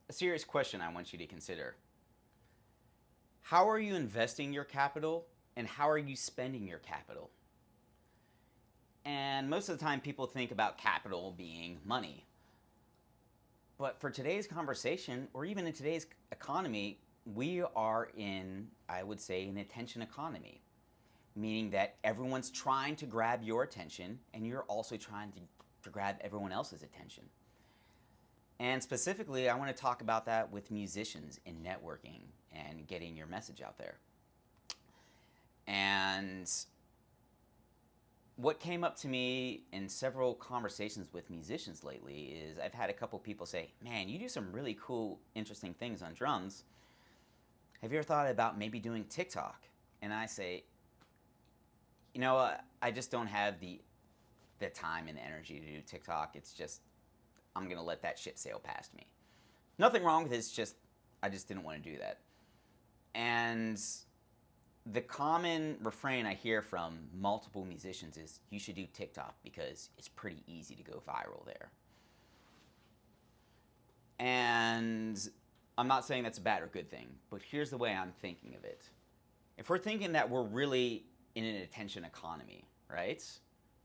a serious question I want you to consider. How are you investing your capital and how are you spending your capital? And most of the time, people think about capital being money. But for today's conversation, or even in today's economy, we are in, I would say, an attention economy, meaning that everyone's trying to grab your attention and you're also trying to grab everyone else's attention. And specifically, I want to talk about that with musicians in networking and getting your message out there. And what came up to me in several conversations with musicians lately is I've had a couple people say, "Man, you do some really cool, interesting things on drums. Have you ever thought about maybe doing TikTok?" And I say, I just don't have the time and the energy to do TikTok. It's just I'm going to let that ship sail past me. Nothing wrong with it. It's just I just didn't want to do that. And the common refrain I hear from multiple musicians is you should do TikTok because it's pretty easy to go viral there. And I'm not saying that's a bad or good thing, but here's the way I'm thinking of it. If we're thinking that we're really in an attention economy, right?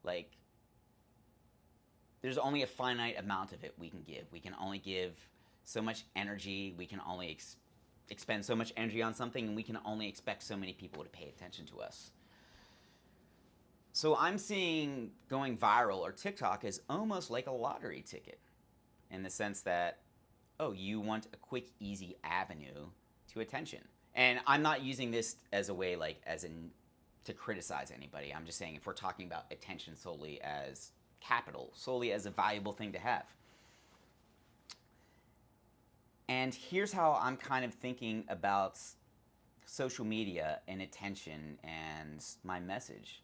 Like, there's only a finite amount of it we can give. We can only give so much energy. We can only expend so much energy on something, and we can only expect so many people to pay attention to us. So I'm seeing going viral or TikTok as almost like a lottery ticket in the sense that, oh, you want a quick, easy avenue to attention. And I'm not using this as a way, like, as in to criticize anybody. I'm just saying if we're talking about attention solely as capital, solely as a valuable thing to have. And here's how I'm kind of thinking about social media and attention and my message.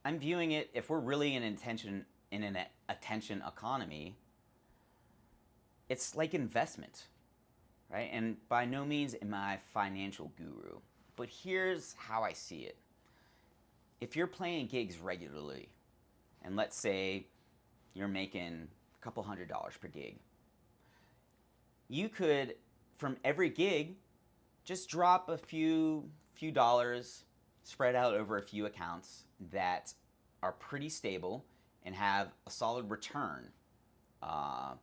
I'm viewing it, if we're really in an attention economy, it's like investment, right? And by no means am I a financial guru, but here's how I see it. If you're playing gigs regularly, and let's say you're making a couple $100s per gig, you could, from every gig, just drop a few dollars spread out over a few accounts that are pretty stable and have a solid return. And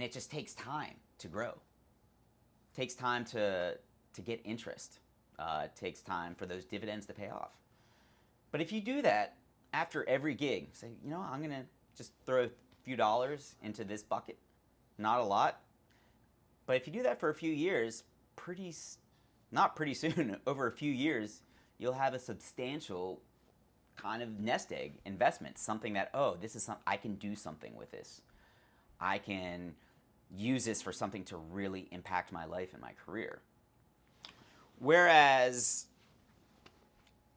it just takes time to grow. It takes time to get interest. It takes time for those dividends to pay off. But if you do that after every gig, say, I'm going to just throw a few dollars into this bucket. Not a lot. But if you do that for a few years, not pretty soon, over a few years, you'll have a substantial kind of nest egg investment. Something that, I can do something with this. I can use this for something to really impact my life and my career. Whereas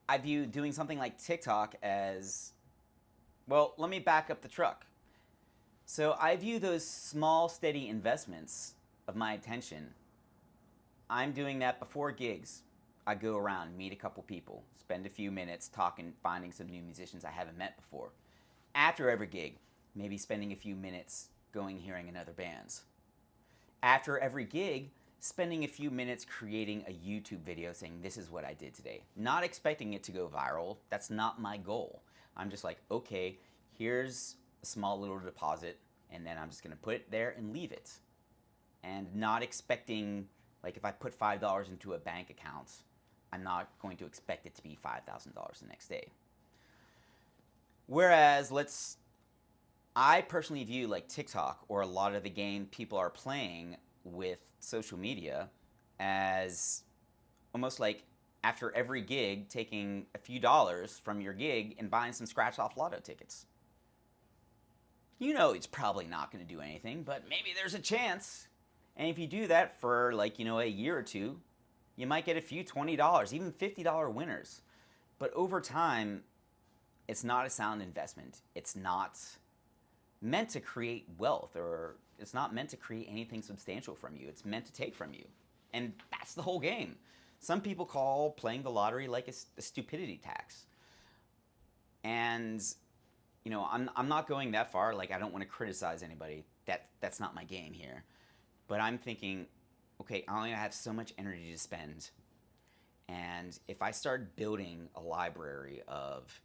I view doing something like TikTok as, well, let me back up the truck. So I view those small, steady investments of my attention. I'm doing that before gigs. I go around, meet a couple people, spend a few minutes talking, finding some new musicians I haven't met before. After every gig, maybe spending a few minutes going hearing in other bands. After every gig, spending a few minutes creating a YouTube video saying this is what I did today. Not expecting it to go viral. That's not my goal. I'm just like, okay, here's a small little deposit, and then I'm just gonna put it there and leave it. And not expecting, like if I put $5 into a bank account, I'm not going to expect it to be $5,000 the next day. Whereas I personally view like TikTok or a lot of the game people are playing with social media as almost like after every gig taking a few dollars from your gig and buying some scratch off lotto tickets. It's probably not going to do anything, but maybe there's a chance. And if you do that for a year or two, you might get a few $20, even $50 winners. But over time, it's not a sound investment. It's not meant to create wealth, or it's not meant to create anything substantial from you. It's meant to take from you. And that's the whole game. Some people call playing the lottery like a stupidity tax. And I'm not going that far. Like, I don't want to criticize anybody. That's not my game here. But I'm thinking, okay, I only have so much energy to spend. And if I start building a library of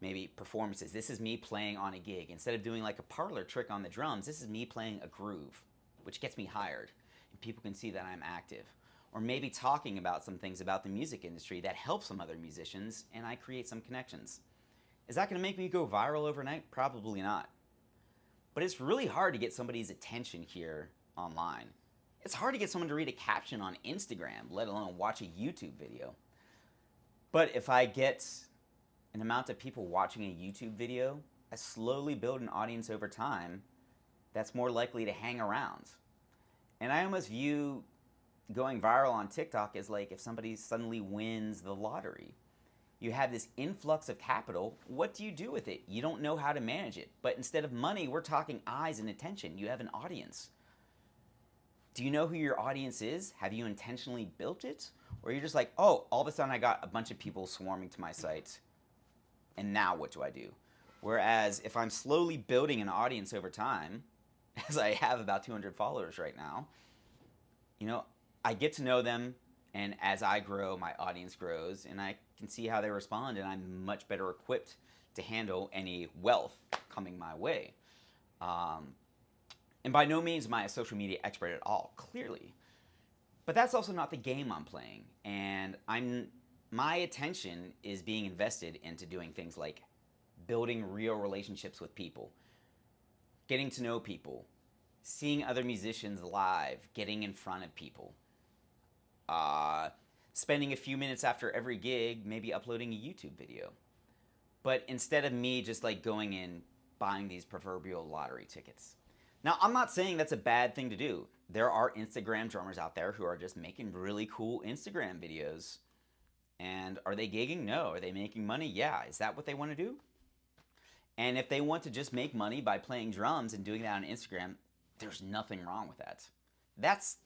maybe performances, this is me playing on a gig. Instead of doing like a parlor trick on the drums, this is me playing a groove, which gets me hired. And people can see that I'm active. Or maybe talking about some things about the music industry that help some other musicians, and I create some connections. Is that going to make me go viral overnight? Probably not. But it's really hard to get somebody's attention here online. It's hard to get someone to read a caption on Instagram, let alone watch a YouTube video. But if I get an amount of people watching a YouTube video, I slowly build an audience over time that's more likely to hang around. And I almost view going viral on TikTok as like if somebody suddenly wins the lottery. You have this influx of capital. What do you do with it? You don't know how to manage it. But instead of money, we're talking eyes and attention. You have an audience. Do you know who your audience is? Have you intentionally built it? Or you're just like, oh, all of a sudden I got a bunch of people swarming to my site, and now what do I do? Whereas if I'm slowly building an audience over time, as I have about 200 followers right now, you know, I get to know them, and as I grow, my audience grows, and I can see how they respond, and I'm much better equipped to handle any wealth coming my way. Um, and by no means am I a social media expert at all, clearly. But that's also not the game I'm playing, and my attention is being invested into doing things like building real relationships with people, getting to know people, seeing other musicians live, getting in front of people, uh, spending a few minutes after every gig, maybe uploading a YouTube video. But instead of me just like going in buying these proverbial lottery tickets. Now, I'm not saying that's a bad thing to do. There are Instagram drummers out there who are just making really cool Instagram videos. And are they gigging? No. Are they making money? Yeah. Is that what they want to do? And if they want to just make money by playing drums and doing that on Instagram, there's nothing wrong with that. That's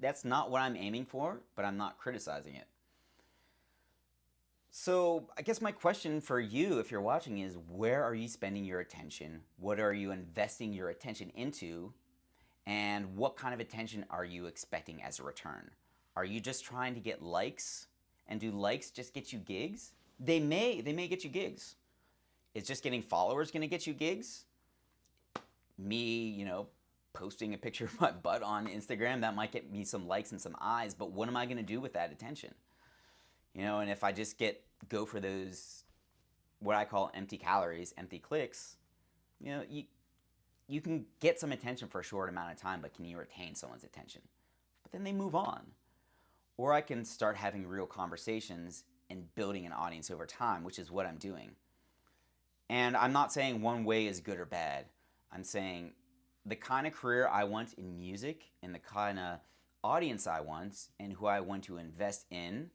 that's not what I'm aiming for, but I'm not criticizing it. So, I guess my question for you, if you're watching, is where are you spending your attention? What are you investing your attention into? And what kind of attention are you expecting as a return? Are you just trying to get likes? And do likes just get you gigs? They may get you gigs. Is just getting followers going to get you gigs? Me, posting a picture of my butt on Instagram, that might get me some likes and some eyes, but what am I going to do with that attention? And if I just go for those what I call empty calories, empty clicks, you can get some attention for a short amount of time, but can you retain someone's attention? But then they move on. Or I can start having real conversations and building an audience over time, which is what I'm doing. And I'm not saying one way is good or bad. I'm saying the kind of career I want in music and the kind of audience I want and who I want to invest in,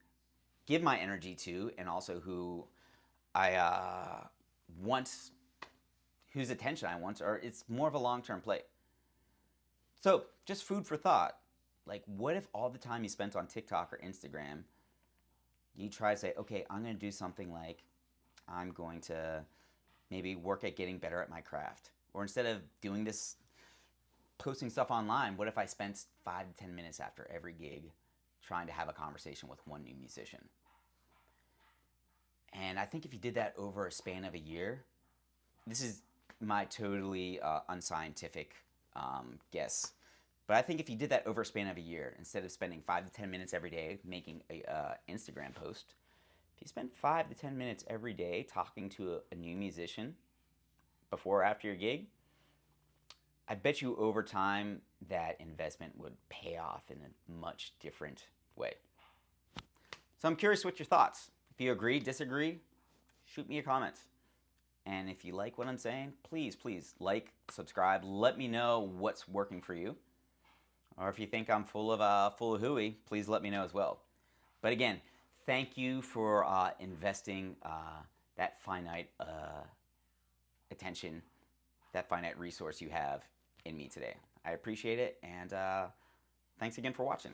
give my energy to, and also who I want, whose attention I want, or it's more of a long-term play. So, just food for thought. Like, what if all the time you spent on TikTok or Instagram, you try to say, okay, I'm going to do something like, I'm going to maybe work at getting better at my craft. Or instead of doing this, posting stuff online, what if I spent 5 to 10 minutes after every gig trying to have a conversation with one new musician? And I think if you did that over a span of a year, this is my totally unscientific guess. But I think if you did that over a span of a year, instead of spending 5 to 10 minutes every day making a Instagram post, if you spend 5 to 10 minutes every day talking to a new musician before or after your gig, I bet you over time that investment would pay off in a much different way. So I'm curious what your thoughts. If you agree, disagree, shoot me a comment. And if you like what I'm saying, please like, subscribe. Let me know what's working for you. Or if you think I'm full of hooey, please let me know as well. But again, thank you for investing that finite attention, that finite resource you have in me today. I appreciate it, and thanks again for watching.